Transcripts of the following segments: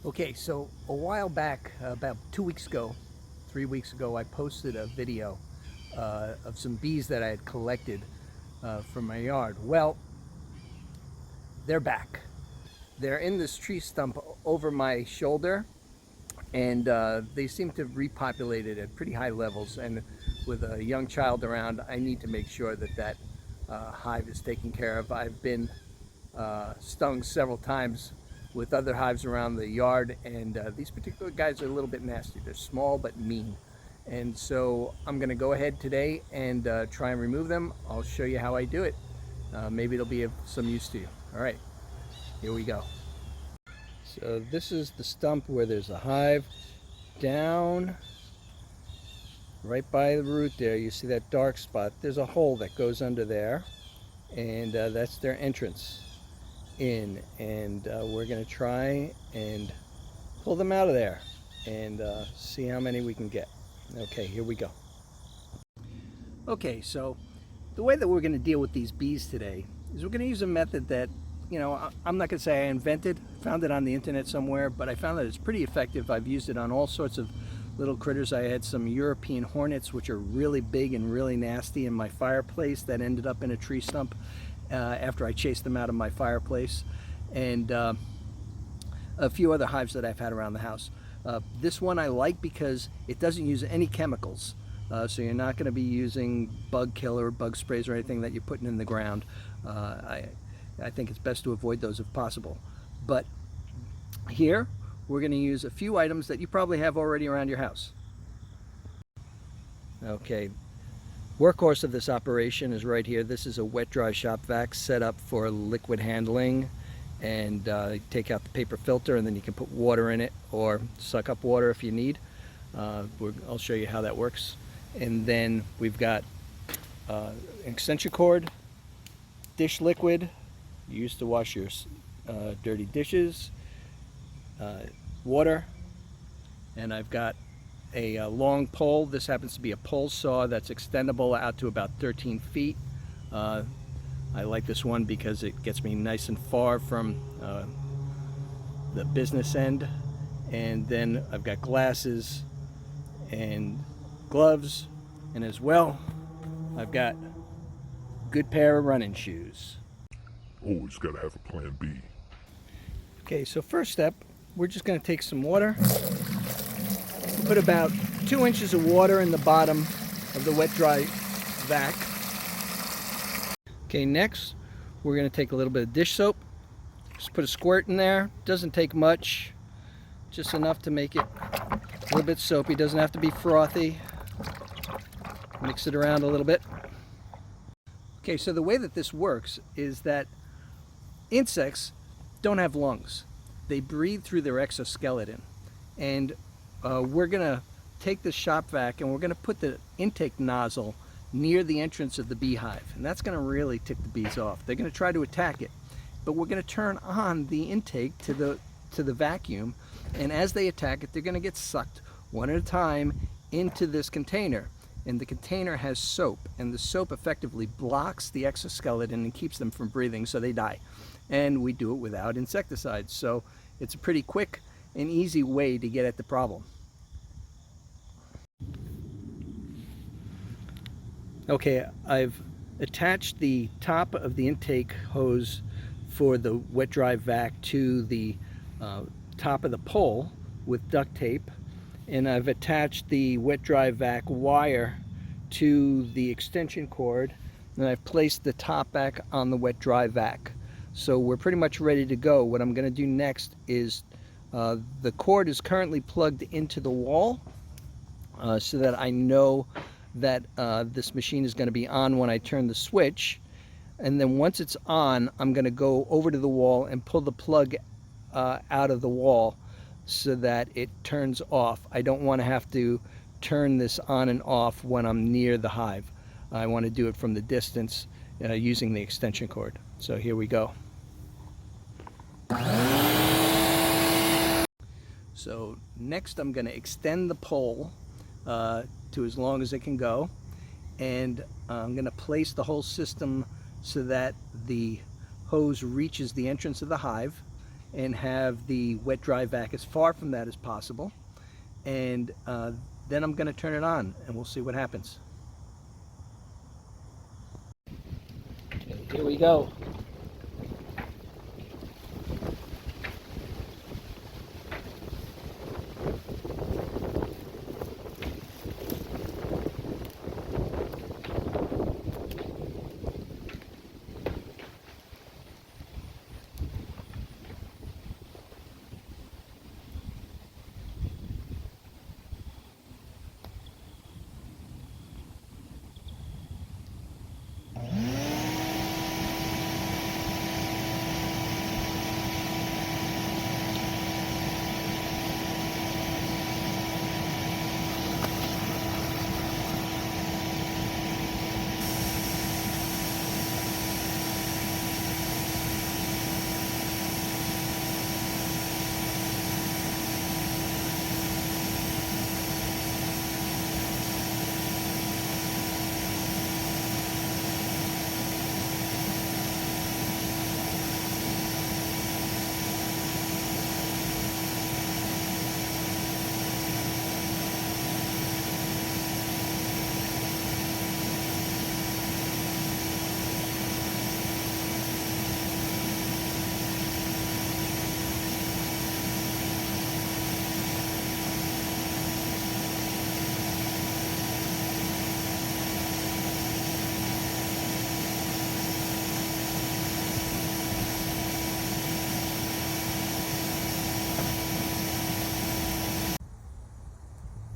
Okay, so a while back, about 2 weeks ago, 3 weeks ago, I posted a video of some bees that I had collected from my yard. Well, they're back. They're in this tree stump over my shoulder, and they seem to have repopulated at pretty high levels. And with a young child around, I need to make sure that hive is taken care of. I've been stung several times with other hives around the yard, and these particular guys are a little bit nasty. They're small but mean, and so I'm going to go ahead today and try and remove them. I'll show you how I do it. Maybe it'll be of some use to you. All right, here we go. So this is the stump where there's a hive. Down right by the root there, you see that dark spot. There's a hole that goes under there, and that's their entrance in, and we're going to try and pull them out of there and see how many we can get. Okay, here we go. Okay, so the way that we're going to deal with these bees today is we're going to use a method that, you know, I'm not going to say I invented, found it on the internet somewhere, but I found that it's pretty effective. I've used it on all sorts of little critters. I had some European hornets, which are really big and really nasty, in my fireplace that ended up in a tree stump after I chased them out of my fireplace, and a few other hives that I've had around the house. This one I like because it doesn't use any chemicals, so you're not going to be using bug killer, bug sprays, or anything that you're putting in the ground. I think it's best to avoid those if possible. But here we're going to use a few items that you probably have already around your house. Okay, workhorse of this operation is right here. This is a wet dry shop vac set up for liquid handling, and take out the paper filter, and then you can put water in it or suck up water if you need. I'll show you how that works. And then we've got an extension cord, dish liquid used to wash your dirty dishes, water, and I've got a long pole. This happens to be a pole saw that's extendable out to about 13 feet. I like this one because it gets me nice and far from the business end. And then I've got glasses and gloves, and as well I've got a good pair of running shoes. Always gotta have a plan B. Okay, so first step, we're just going to take some water. Put about 2 inches of water in the bottom of the wet dry vac. Okay, next we're going to take a little bit of dish soap. Just put a squirt in there. Doesn't take much, just enough to make it a little bit soapy. Doesn't have to be frothy. Mix it around a little bit. Okay, so the way that this works is that insects don't have lungs. They breathe through their exoskeleton, and we're going to take this shop vac and we're going to put the intake nozzle near the entrance of the beehive, and that's going to really tick the bees off. They're going to try to attack it, but we're going to turn on the intake to the vacuum, and as they attack it, they're going to get sucked one at a time into this container. And the container has soap, and the soap effectively blocks the exoskeleton and keeps them from breathing, so they die. And we do it without insecticides, so it's a pretty quick and easy way to get at the problem. Okay, I've attached the top of the intake hose for the wet dry vac to the top of the pole with duct tape, and I've attached the wet dry vac wire to the extension cord, and I've placed the top back on the wet dry vac. So we're pretty much ready to go. What I'm going to do next is the cord is currently plugged into the wall, so that I know that this machine is going to be on when I turn the switch. And then once it's on, I'm going to go over to the wall and pull the plug out of the wall so that it turns off. I don't want to have to turn this on and off when I'm near the hive. I want to do it from the distance using the extension cord. So here we go. So next I'm going to extend the pole to as long as it can go, and I'm going to place the whole system so that the hose reaches the entrance of the hive, and have the wet dry vac as far from that as possible. And then I'm going to turn it on and we'll see what happens. Okay, here we go.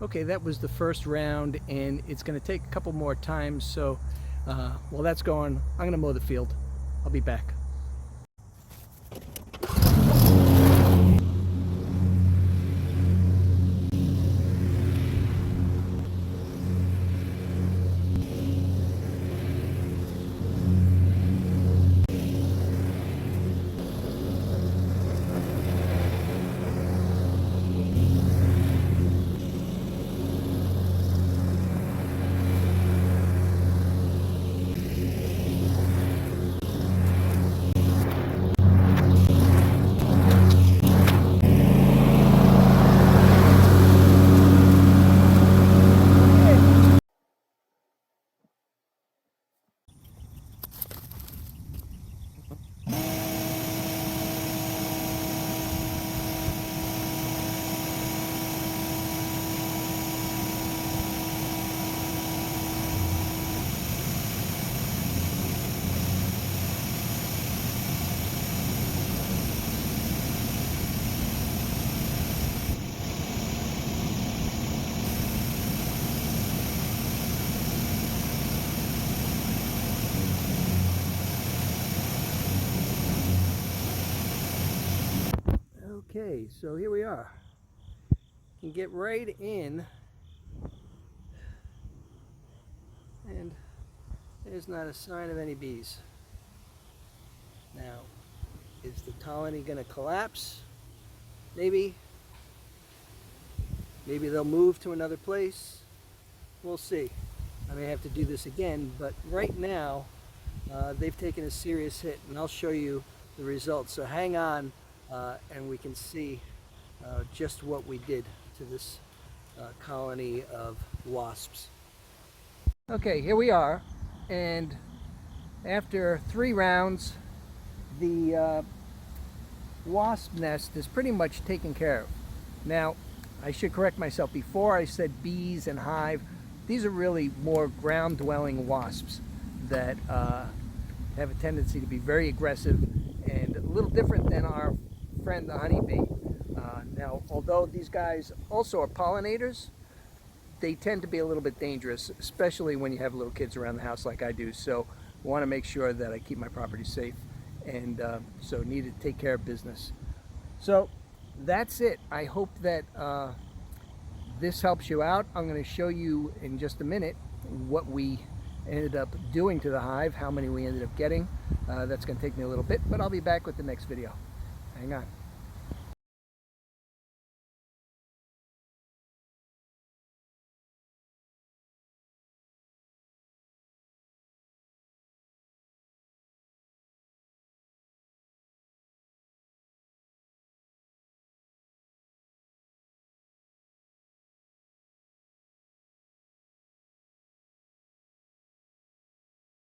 Okay, that was the first round, and it's going to take a couple more times, so while that's going, I'm going to mow the field. I'll be back. Okay, so here we are. You can get right in, and there's not a sign of any bees. Now, is the colony going to collapse? Maybe. Maybe they'll move to another place. We'll see. I may have to do this again, but right now they've taken a serious hit, and I'll show you the results. So hang on, and we can see just what we did to this colony of wasps. Okay, here we are, and after 3 rounds, the wasp nest is pretty much taken care of. Now, I should correct myself. Before I said bees and hive, these are really more ground-dwelling wasps that have a tendency to be very aggressive and a little different than our friend the honeybee. Now, although these guys also are pollinators, they tend to be a little bit dangerous, especially when you have little kids around the house like I do. So I want to make sure that I keep my property safe, and so need to take care of business. So that's it. I hope that this helps you out. I'm going to show you in just a minute what we ended up doing to the hive, how many we ended up getting. That's going to take me a little bit, but I'll be back with the next video. Hang on.